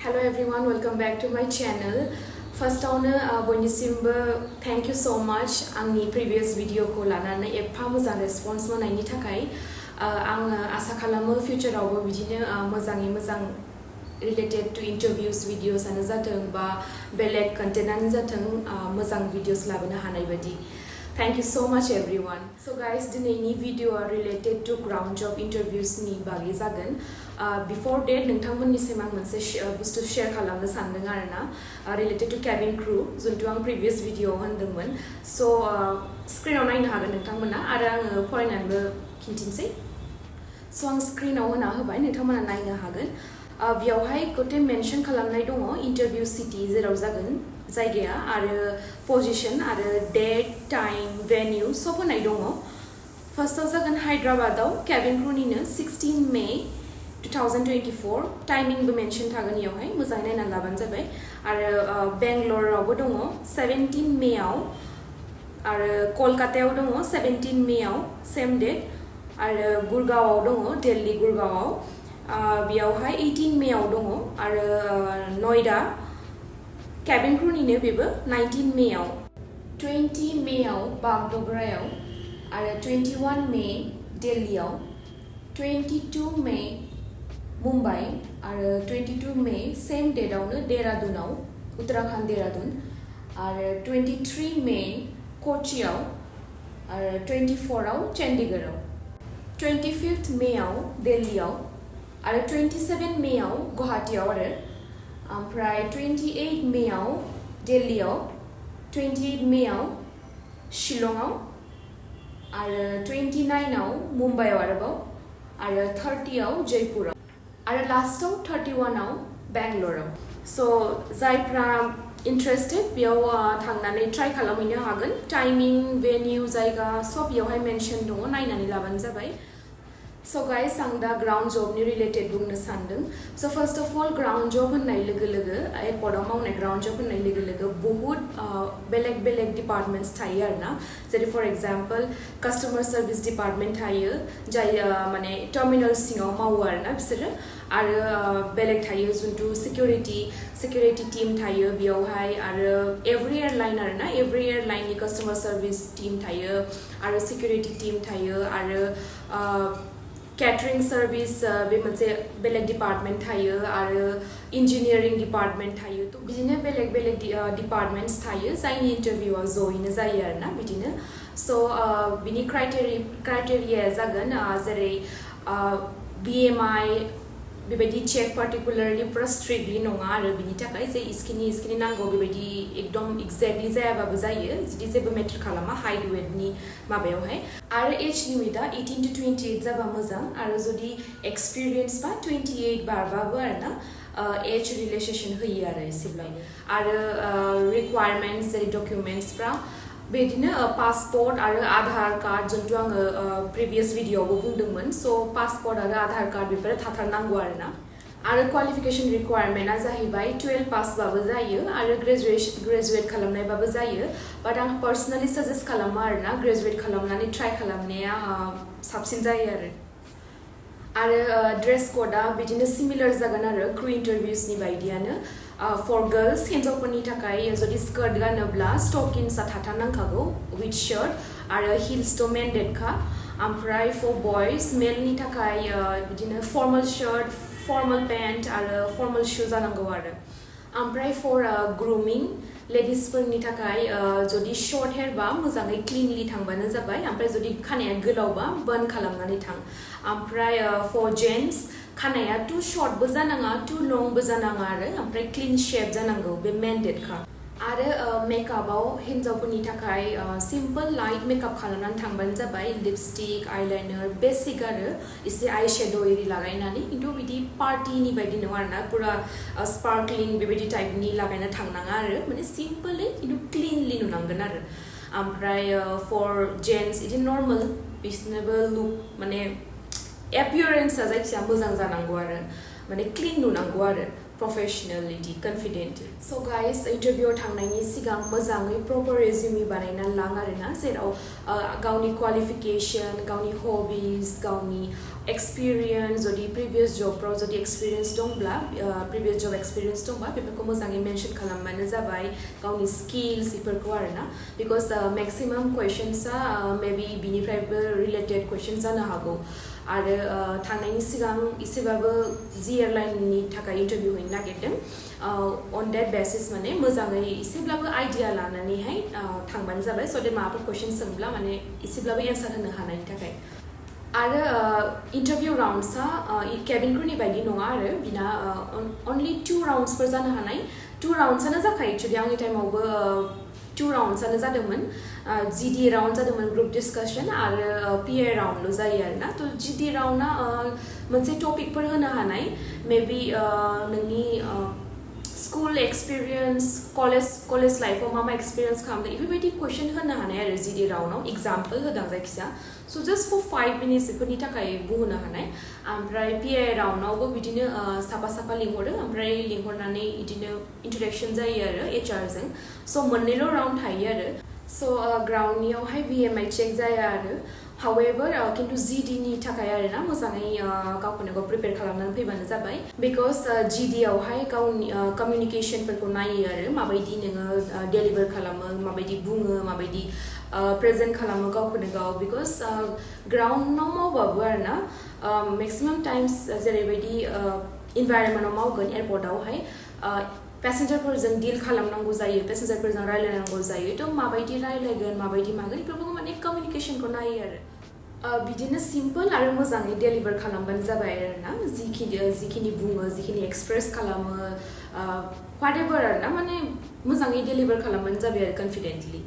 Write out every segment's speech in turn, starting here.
Hello everyone, welcome back to my channel. First thank you so much आंनि previous video को लानानै एफा मोजां response मोननायनि थाखाय आं आसा खालामो future आवबो बिदिनो मोजाङै मोजां related to interviews videos आनो जाथों बा बेलेग content आनो जाथों मोजां videos लाबोनो हानाय बायदि. Thank you so much everyone. So guys, दिनैनि video related to ground job interviews नि बागै जागोन. Before that, नोंथांमोननिसिम आं मोनसे बुस्थु share खालामनो सानदों आरोना related to cabin crew जोंथ' आं previous video होनदोंमोन. So screen आव नायनो हागोन नोंथांमोना आरो आङो फरायनानैबो खिन्थिनोसै. So आं screen आव होना होबाय नोंथांमोना नायनो हागोन. बेयावहाय गटे मेंशन खालामनाय दङ interview city जेराव जागोन जायगाया आरो position आरो date time venue सब होनाय दङ. First आव जागोन हायद्राबादाव cabin crew निनो 16 May 2024 टाइमिंग बो मेंशन थागोन यावहाय मोजाङै नायना लाबानो जाबाय आरो बेंगलुरुआवबो दङ 17 मे आव आरो कलकातायाव दङ 17 मे आव सेम डेट आरो गुरगांवआव दङ दिल्ली गुरगांवआव बेयावहाय 18 मे आव दङ आरो नयडा केबिन क्रू निनो बेबो 19 मे आव 20 मे आव बागडोगरायाव आरो 21 मे दिल्लीआव 22 मे मुंबई आरो 22 मे सेम डेट आवनो देहरादूनआव उत्तराखंड देहरादून आरो 23 मे कोचियाव आरो 24 आव चंडीगढ़आव 25 मे आव दिल्लीआव आरो 27 मे आव गुवाहाटीआव आरो ओमफ्राय 28 मे आव दिल्लीआव 28 मे आव शिलंआव आरो 29 आव मुंबईआव आरोबाव आरो 30 आव जयपुराव आरो लास्टआव 31 आव बेंगलुरुआव. सो जायफ्रा इंटरेस्टेड बेयाव थांनानै ट्राई खालामहैनो हागोन. टाइमिंग वेन्यू जायगा सब बेयावहाय मेंशन दङ नायनानै लाबानो जाबाय. सो गाइस आं दा ग्राउंड जबनि रिलेटेड बुंनो सानदों. So first of all ground जब होननाय लोगो लोगो एयारपर्टआव मावनाय ग्राउंड जब होननाय लोगो लोगो बहुत बेलेग बेलेग डिपार्टमेंट्स थायो आरोना. जेरै for example customer service department थायो जाय माने टर्मिनल सिङाव मावो आरोना बिसोरो आरो बेलेग थायो जुनथु सिक्युरिटी टीम थायो बेयावहाय आरो एभ्री एयारलाइन आरोना एभ्री एयारलाइननि कस्टमर सर्विस टीम थायो आरो सिक्युरिटी टीम थायो आरो कैटरिंग सर्विस बे मोनसे बेलेग डिपार्टमेंट थायो आरो इंजिनियरिंग डिपार्टमेंट थायो. तो बिदिनो बेलेग बेलेग डिपार्टमेंट्स थायो जायनि इंटरव्यूआ जयैनो जायो आरोना बिदिनो. सो बिनि क्राइटेरिया जागोन जेरै BMI बेबायदि चेक पार्टिकुलारलि पुरा स्ट्रिक्टलि नङा आरो बिनि थाखाय जे इसखिनि नांगौ बेबायदि एकदम एक्जेक्टलि जायाबाबो जायो जुदि जेबो मेटार खालामा हाइट वेटनि माबायावहाय आरो एज लिमिटआ 18 to 28 जाबा मोजां आरो जुदि एक्सपिरियेन्स बा 28 बारबाबो आरोना एज रिलेक्सेसन होयो आरो एसेब्लायनो आरो रिक्वायरमेन्ट्स जेरै डकुमेन्ट्सफ्रा बेदिनो पासपोर्ट आरो आधार कार्ड जोंथ' आङो प्रिभियस भिडिअआवबो बुंदोंमोन. सो पासपोर्ट आरो आधार कार्ड बेफोरो थाथारनांगौ आरोना आरो क्वालिफिकेशन रिक्वायरमेन्टआ जाहैबाय 12 पासबाबो जायो आरो ग्रेजुवेट खालामनायबाबो जायो. बाट आं पार्सनेलि साजेस्ट खालामो आरोना ग्रेजुवेट खालामनानै ट्राई खालामनाया साबसिन जायो आरो ड्रेस कोडआ बिदिनो सिमिलार जागोन आरो क्रू इन्टरभिउसनि बायदियानो. फर गर्ल्स हिन्जावफोरनि थाखाय जुदि स्कार्ट गानोब्ला स्टकिन्सआ थाथारनांखागौ विथ शर्ट आरो हिल्सथ' मेन्डेटखा. ओमफ्राय फर बयज मेलनि थाखाय बिदिनो फर्मल शर्ट फर्मल पेन्ट आरो फर्मल शु जानांगौ आरो. ओमफ्राय फर ग्रुमिं लेडिसफोरनि थाखाय जुदि शर्ट हेयारबा मोजाङै क्लिनलि थांबानो जाबाय ओमफ्राय जुदि खानाया गोलावबा बन खालामनानै थां. ओमफ्राय फर जेन्ट्स खानाया टु शर्टबो जानाङा टु लंबो जानाङा आरो ओमफ्राय क्लिन शेप जानांगौ बे मेन्डेटखा. आरो मेकआपआव हिन्जावफोरनि थाखाय सिम्पल लाइट मेकआप खालामनानै थांबानो जाबाय. लिपस्टिक आइलाइनार बेसिक आरो एसे आइ शेड' एरि लागायनानै खिन्थु बिदि पार्टिनि बायदि नङा आरोना पुरा स्पार्कलिं बेबायदि टाइपनि लागायना थांनाङा आरो माने सिम्पलि खिन्थु क्लिनलि नुनांगोन आरो. ओमफ्राय फर जेन्ट्स बिदि नर्मेल बिसोरनोबो लुक माने एपियारेन्सआ जायखिया मोजां जानांगौ आरो माने क्लीन नुनांगौ आरो professionally confidently. So guys, interview थांनायनि सिगां मोजाङै proper resume बानायनानै लां आरोना जेराव गावनि qualification, गावनि hobbies, गावनि experience जुदि previous jobफ्राव जुदि experience दंब्ला previous job experience दंबा बेफोरखौ मोजाङै mention खालामबानो जाबाय गावनि skills बेफोरखौ आरोना because maximum questions maybe बिनिफ्रायबो related questions जानो हागौ आरो थांनायनि सिगां एसेबाबो जि एयारलाइननि थाखाय इन्टारभिउ होनो नागिरदों on that basis माने मोजाङै एसेब्लाबो आइडिया लानानैहाय थांबानो जाबाय so that माबाफोर क्वेश्चन सोंब्ला माने एसेब्लाबो एन्सार होनो हानायनि थाखाय आरो इन्टारभिउ राउन्ड्सआ केबिन क्रुनि बायदि नङा आरो बिना only 2 राउन्ड्सफोर जानो हानाय 2 राउन्ड्सआनो जाखायो एक्चुअली आंनि टाइमावबो 2 राउन्ड्सआनो जादोंमोन GD राउन्ड जादोंमोन ग्रुप डिस्कशन आरो PA राउन्डल' जायो आरोना तो GD राउन्डआ मोनसे टपिकफोर होनो हानाय मेबी नोंनि स्कुल एक्सपिरियेन्स कलेज लाइफआव मा एक्सपिरियेन्स खालामदों बेफोरबायदि क्वेश्चन होनो हानाय आरो GD राउन्डआव एग्जाम्पल होदों जायखिजाया सो जस्ट फर 5 मिनिट्स बेफोरनि थाखाय बुंहोनो हानाय ओमफ्राय PA राउन्डआवबो बिदिनो साफा लिंहरो ओमफ्राय लिंहरनानै बिदिनो इन्टारेक्शन जायो आरो HR जों सो मोननैल' राउन्ड थायो आरो सो ग्राउन्डनियावहाय VMI चेक जाया आरो however किन्तु GD नि थाखाय आरोना मोजाङै गावखौनो गाव प्रिपेयर खालामनानै फैबानो जाबाय बिकज GD आवहाय गावनि कम्युनिकेशनफोरखौ नायो आरो माबायदि नोङो डेलिभार खालामो माबायदि बुङो माबायदि प्रेजेन्ट खालामो गावखौनो गाव बिकज ग्राउन्डआव मावबाबो आरोना मेक्सिमाम टाइम्स जेरैबायदि इनभाइरनमेन्टआव मावगोन एयारपर्टआवहाय पेसेन्जारफोरजों डिल खालामनांगौ जायो पेसेन्जारफोरजों रायलायनांगौ जायो थ' माबायदि रायलायगोन माबायदि मागोन बेफोरखौ माने कम्युनिकेशनखौ नायो आरो बिदिनो सिम्पल आरो मोजाङै डेलिभार खालामबानो जाबाय आरोना जिखिनि बुङो जिखिनि एक्सप्रेस खालामो व्हाटएभार आरोना माने मोजाङै डेलिभार खालामबानो जाबाय आरो कन्फिडेन्टलि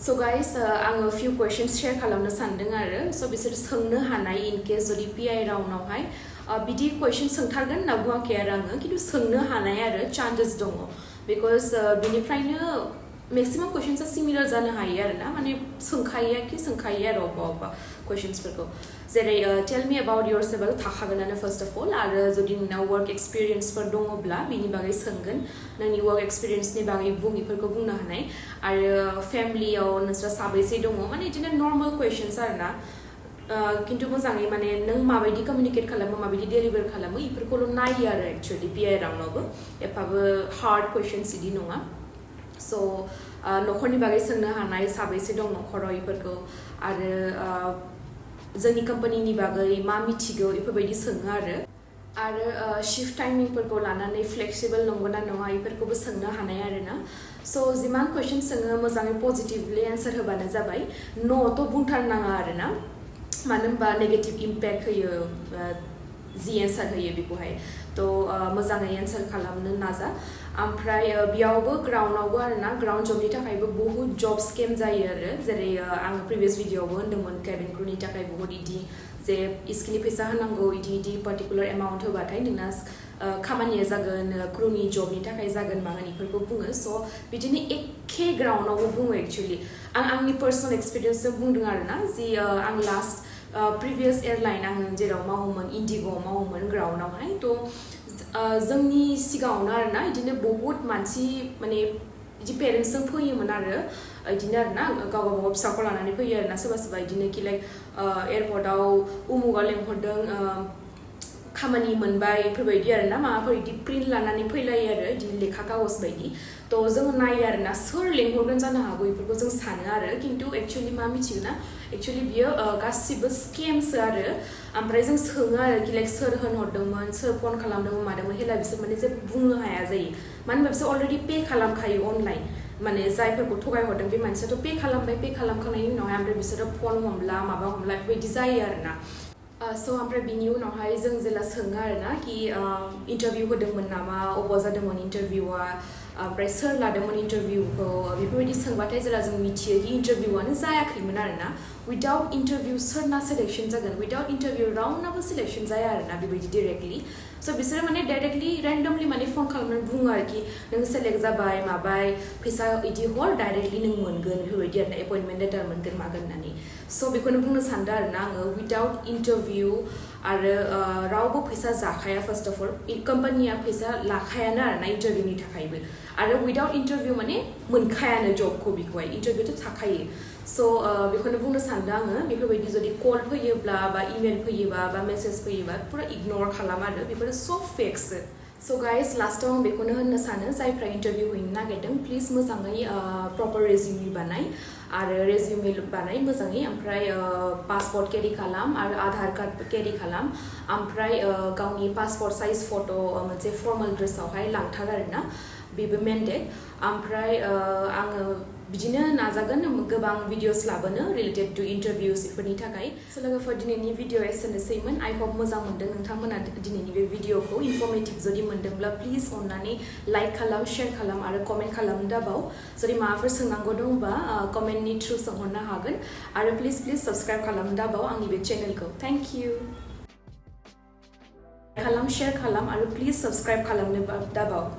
सो गाइस आङो फ्यू क्वेश्चन्स शेयर खालामनो सानदों आरो सो बिसोर सोंनो हानाय इन केस जुदि PI राउन्डआवहाय बिदि क्वेश्चन सोंथारगोन होनना बुङाखै आरो आङो किन्तु सोंनो हानाय आरो चान्सेस दङ बिकज बिनिफ्रायनो मेक्सिमाम क्वेश्चन्सआ सिमिलार जानो हायो आरोना माने सोंखायो आरो अबेबा क्वेश्चन्सफोरखौ जेरै टेल मी अबाउट योरसेल्फ थाखागोनानो फार्स्ट अफ अल आरो जुदि नोंनाव वर्क एक्सपिरियेन्सफोर दङब्ला बिनि बागै सोंगोन नोंनि वर्क एक्सपिरियेन्सनि बागै बेफोरखौ बुंनो हानाय आरो फेमिलियाव नोंस्रा साबैसे दङ माने बिदिनो नर्माल क्वेश्चन्स आरोना किन्तु मोजाङै माने नों माबायदि कम्युनिकेट खालामो माबायदि डेलिभार खालामो बेफोरखौल' नायो आरो एक्चुअलि PI राउन्डआवबो एफाबो हार्ड क्वेश्चन्स बिदि नङा सो न'खरनि बागै सोंनो हानाय साबैसे दं न'खराव बेफोरखौ आरो जोंनि कम्पानिनि बागै मा मिथिगौ बेफोरबायदि सोङो आरो शिफ्ट टाइमिंफोरखौ लानानै फ्लेक्सिबल नंगौना नङा बेफोरखौबो सोंनो हानाय आरोना सो जिमान क्वेश्चन सोङो मोजाङै पजिटिभलि एन्सार होबानो जाबाय न'थ' बुंथारनाङा आरोना मानो होनबा नेगेटिभ इम्पेक्ट होयो जि एन्सार होयो बेखौहाय थ' मोजाङै एन्सार खालामनो नाजा ओमफ्राय बेयावबो ग्राउन्डआवबो आरोना ग्राउन्ड जबनि थाखायबो बहुत जब स्केम जायो आरो जेरै आं प्रिभियास भिडिअ'आवबो होन्दोंमोन केबिन क्रुनि थाखाय बहुत इदि जे इसखिनि फैसा होनांगौ इदि पार्टिकुलार एमाउन्ट होबाथाय नोंना खामानिया जागोन क्रुनि जबनि थाखाय जागोन मागोन बेफोरखौ बुङो स' बिदिनो एखे ग्राउन्डआवबो बुङो एक्चुअलि आंनि पार्सनेल एक्सपिरियेन्सजों बुंदों आरोना जि आं लास्ट प्रिभियास एयारलाइन आङो जेराव मावोमोन इन्डिग'आव मावोमोन ग्राउन्डआवहाय थ' जोंनि सिगाङावनो आरोना बिदिनो बहुत मानसि माने बिदि पेरेन्टसजों फैयोमोन आरो बिदिनो आरोना गावबागाव फिसाखौ लानानै फैयो आरोना सोरबा बिदिनो कि लाइक एयारपर्टआव उमुगाव लेंहरदों खामानि मोनबाय बेफोरबायदि आरोना माबाफोर बिदि प्रिन्ट लानानै फैलायो आरो बिदि लेखा कागज बायदि थ' जों नायो आरोना सोर लेंहरगोन जानो हागौ बेफोरखौ जों सानो आरो किन्तु एक्चुअलि मा मिथिगौ ना एक्चुअलि बियो गासिबो स्केमसो आरो ओमफ्राय जों सोङो आरो कि लाइक सोर होनहरदोंमोन सोर फन खालामदोंमोन मादोंमोन हेला बिसोर माने जेबो बुंनो हाया जायो मानो होनबा बिसोर अलरेडि पे खालामखायो अनलाइन माने जायफोरखौ थगायहरदों बे मानसियाथ' पे खालामबाय पे खालामखांनायनि उनावहाय ओमफ्राय बिसोरो फन हमला माबा हमला बेफोरबायदि जायो आरोना स' ओमफ्राय बिनि उनावहाय जों जेला सोङो आरोना कि इन्टारभिउ होदोंमोन नामा अबाव जादोंमोन इन्टारभिउआ ओमफ्राय सोर लादोंमोन इन्टारभिउखौ बेफोरबायदि सोंबाथाय जेला जों मिथियो कि इन्टारभिउआनो जायाखैमोन आरोना विदाउट इन्टारभिउ सोरना सिलेक्शन जागोन विदाउट इन्टारभिउ राउन्डनाबो सिलेक्शन जाया आरोना बेबायदि डिरेक्टलि स' बिसोरो माने डाइरेक्टलि रेन्डमलि माने फन खालामनानै बुङो आरोखि नों सेलेक्ट जाबाय माबाय फैसा बिदि हर डाइरेक्टलि नों मोनगोन बेफोरबायदि आरोना एपइन्टमेन्ट लेटार मोनगोन मागोन होननानै स' बेखौनो बुंनो सानदों आरोना आङो विदाउट इन्टारभिउ आरो रावबो फैसा जाखाया फार्स्ट अफ अल कम्पानिया फैसा लाखायानो आरोना इन्टारभिउनि थाखायबो आरो उइदाउट इन्टारभिउ माने मोनखायानो जबखौ बेखौहाय इन्टारभिउथ' थाखायो स' बेखौनो बुंनो सानदों आङो बेफोरबायदि जुदि कल फैयोब्ला बा इमेल फैयोबा बा मेसेज फैयोबा पुरा इगनर खालाम आरो बेफोरो सब फेकसो स' गाइस लास्टाव आं बेखौनो होननो सानो जायफ्रा इन्टारभिउ हैनो नागिरदों प्लिज मोजाङै प्रपार रेज्यूमे बानाय आरो रेज्यूमे बानाय मोजाङै ओमफ्राय पासपर्ट केरि खालाम आरो आधार कार्ड केरि खालाम ओमफ्राय गावनि पासपर्ट साइज फट' मोनसे फर्माल ड्रेसावहाय लांथार आरोना बेबो मेन्डेट ओमफ्राय आङो बिदिनो नाजागोन गोबां भिडिअस लाबोनो रिलेटेड टु इन्टारभिउस बेफोरनि थाखाय स' लोगोफोर दिनैनि भिडिअ एसेनोसैमोन आई होप मोजां मोनदों नोंथांमोना दिनैनि बे भिडिअखौ इनफर्मेटिभ जुदि मोनदोंब्ला प्लिज अननानै लाइक खालाम शेयार खालाम आरो कमेन्ट खालामनो दाबाव जुदि माबाफोर सोंनांगौ दंबा कमेन्टनि थ्रु सोंहरनो हागोन आरो प्लिज साबस्क्राइब खालामनो दाबाव आंनि बे चेनेलखौ थेंक इउ खालाम शेयार खालाम आरो प्लिज साबस्क्राइब खालामनो दाबाव